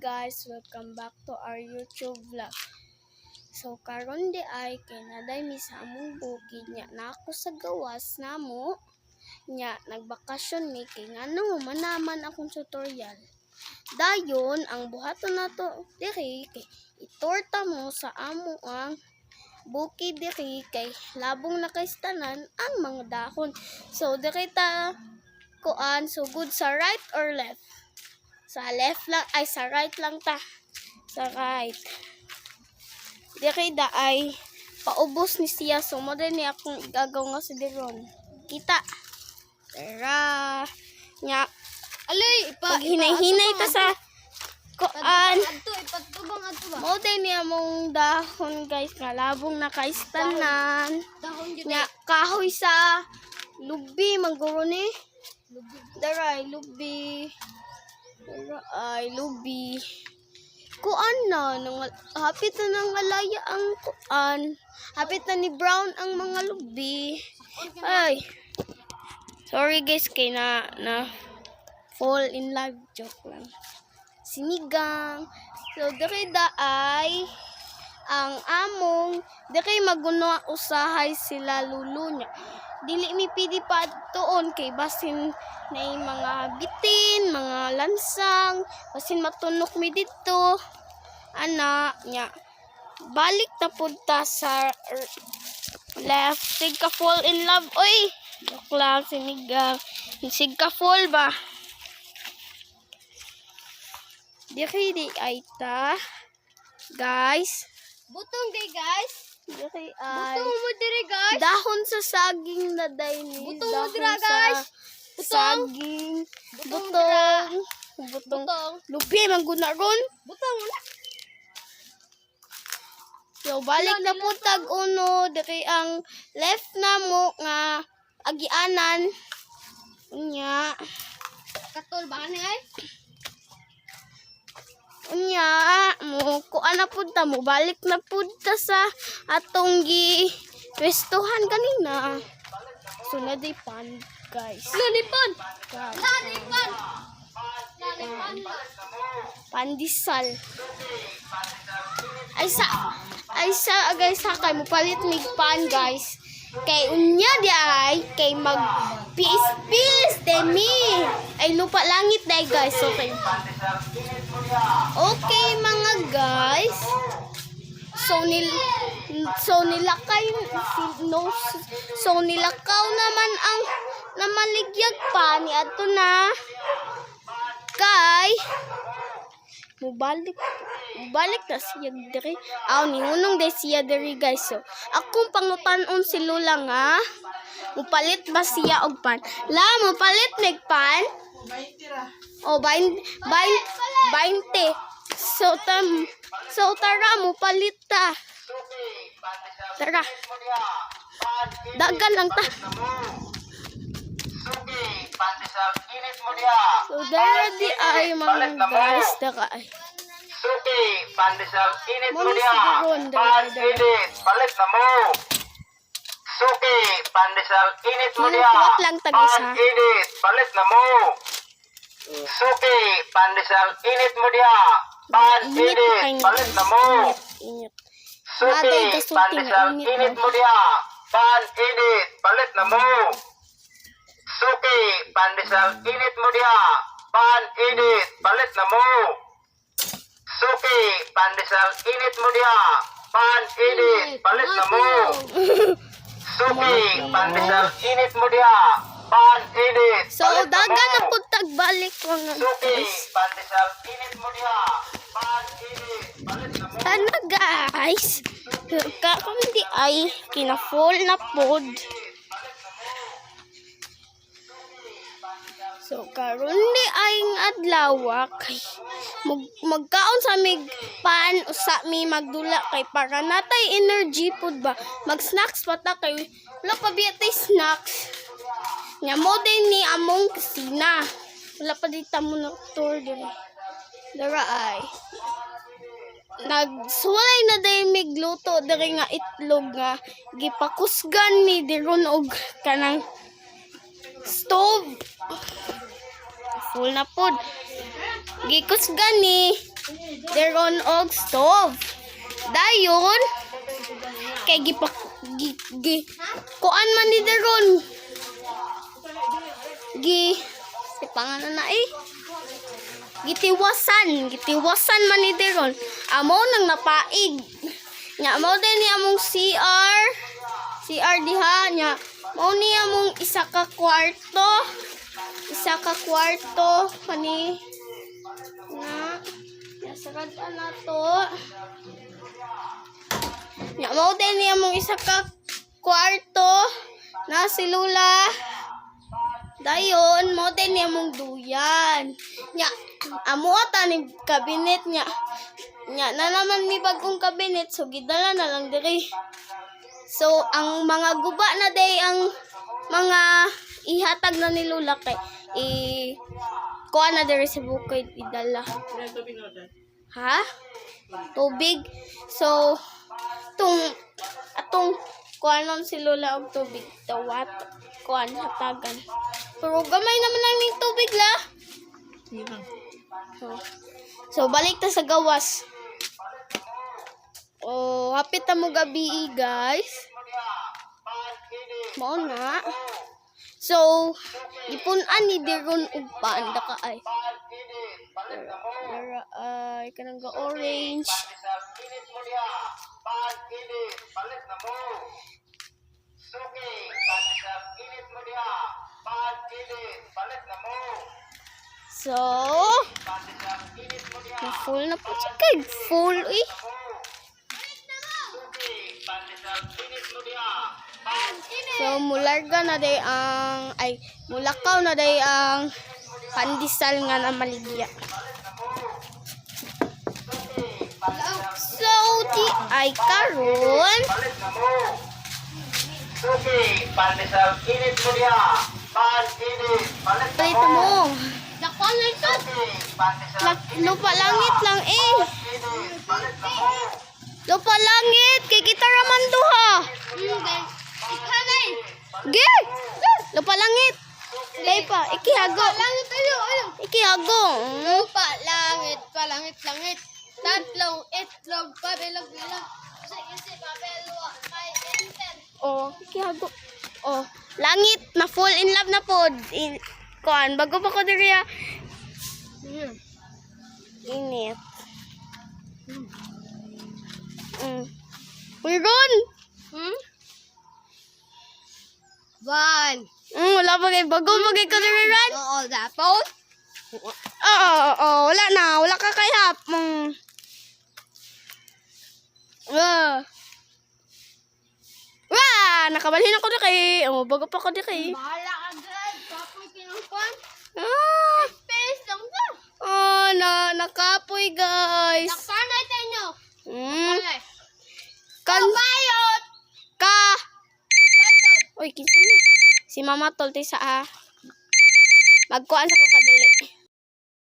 guys, welcome back to our YouTube vlog. So karon di ay kay naday mi sa among bukid nya na ako sa gawas namo nya nagbakasyon mi kay ngano manaman akong tutorial. Dayon ang buhaton nato diri kay itorta mo sa amo ang bukid diri kay labong na kay tanan ang mga dahon. So diri ta kuan sugod sa right or left. Sa left lang, ay sa right lang ta. Sa right. Diri da ay paubos ni siya. So, mo din ni akong igagaw nga sa diron. Kita. Tara. Nya. Alay, hinay-hinay ta sa kuan. ipatubang ato ba? Mo din ni among dahon guys. Kalabong na kaistanan. Dahon yun. Nya, kahoy sa lubi. Mangguro ni. Daray, lubi. Ay, lubi. Kuan na, hapit na nang alaya ang kuan. Hapit na ni Brown ang mga lubi. Ay. Sorry guys, kay na fall in love. Joke lang. Sinigang. So, diri da ay ang among diri maguno usahay sila lulo niya. Dili mi pidi pa tuon kay basin na mga bitin, mga lansang, basin matunok mi dito. Ana nya. Balik na punta sa left. Sig ka fall in love. Oy, joke lang sinigang. Sig ka fall ba? Diri di ay ta. Guys. Butong day guys. Diri ay Butong mo diri guys. dahon sa saging na dayni. Butong mo dira guys. Butong. Saging. Butong Butong. Butong. Lupi man guna ron. Butong wala. So balik na po tag uno diri ang left na mo nga agianan. Unya. Katol ba ni ay? Unya mo kuan na punta mo balik na punta sa atong gi pwestuhan kanina. So na day pan guys. Lalipan. Guys. Lalipan. Lalipan. Pandesal. Ay sa guys sakay mo palit mig pan guys. Kay unya di ay kay mag piis demi. Ay lupa langit dai guys. Okay. Okay mga guys. So nilakaw naman ang namaligyag pa ni adto na kay mubalik na siya diri. Aw ni hunong day siya diri guys. So akong pangutan-on si Lula nga mupalit ba siya og pan? La mupalit mig pan? 20 ra. Oh 20. So tara mupalit ta. Tara. Dagan lang ta. So there di ay mga guys daka ay. Suki, pandesal init mo Muna niya. siguro, Pan dala. init, palit na mo. Suki, pandesal init mo niya. Manupot lang ta, guys, ha? Pan init, palit na mo. Suki, pandesal init mo niya. Pan Init init, kayo, palit na guys. mo. Init. Suki, Natay kasuti pandesal nga, init init ba? mo niya. Pan init, palit na mo. Suki, pandesal init mo niya. Pan init, palit na mo. Suki, pandesal init mo niya. Pan init, palit na mo. Suki, pandesal init mo niya. Pan init, So palit na dagan na mo. po tagbalik mga Suki, guys. pandesal init mo niya. Pan init, palit na mo. Sana guys. Kung di ay kina-fall na pod. So karon di ay adlaw kay magkaon sa mig pan usa mi magdula kay para natay energy pod ba. Mag-snacks pa ta kay wala pa biyatay snacks. Nya mo din ni among kusina. Wala pa dita mo na tour diri. Dara ay. Nagsulay na day migluto diri nga itlog nga gipakusgan ni diron og kanang stove. Full na pod. Gikus gani. Deron og stove. Dayon kay gipak kuan man ni Deron. Si pangalan na gitiwasan man ni Deron. Amo nang napaig. Nya mo din ni among CR diha nya. Mao ni among isa ka kwarto kani na nasarad na to. Nya mao din ni among isa ka kwarto na silula. Dayon mo din ni among duyan. Nya amo ata ni kabinet nya. Nya na naman mi bagong kabinet so gidala na lang diri. So ang mga guba na day ang mga ihatag na ni Lola kay kuha na diri sa bukid idala. Ha? Tubig. So atong kuha lang si Lola og tubig tawat kuha hatagan. Pero gamay naman lang ning tubig la. So balik ta sa gawas. Oh, hapit ta mo gabi guys. Mao na. So, ipunan ni Deron og panda ka ay. Dara ay kanang ga orange. So, full na po siya kay full So, mularga na day mulakaw na day ang pandesal nga na maligya. So, di ay karon. Suki, pandesal init mo diha. Pan init, palit na Plate mo. Dakon na ito. Lupa langit lang Init, palit na mo. Lupa langit. Kay kita raman duha. Guys. Ikanay. Ge! Lupa langit. Lay pa. Ikihago. Langit tayo. Ayun. Ikihago. Langit. Langit. Tatlong itlog. Pabilog. Kasi babelo. Kay enten. Oh, ikihago. Oh, langit. Na fall in love na pod. Kuan, bago pa ko diri. Init. Uy, Ron! Wala pa kay bago magay ka diri, Ron? Oo, dapat. Oo, wala na. Wala ka kay hap. Nakabalhin ako na kay. Bago pa ko di kay. Bahala ka dyan. Kapoy kinangkwan. Space lang ka. Nakapoy, guys. Nakanay tayo. Nakanay. Bayot! Uy, kinsa ni? Si Mama Tol, sa magkuhan sa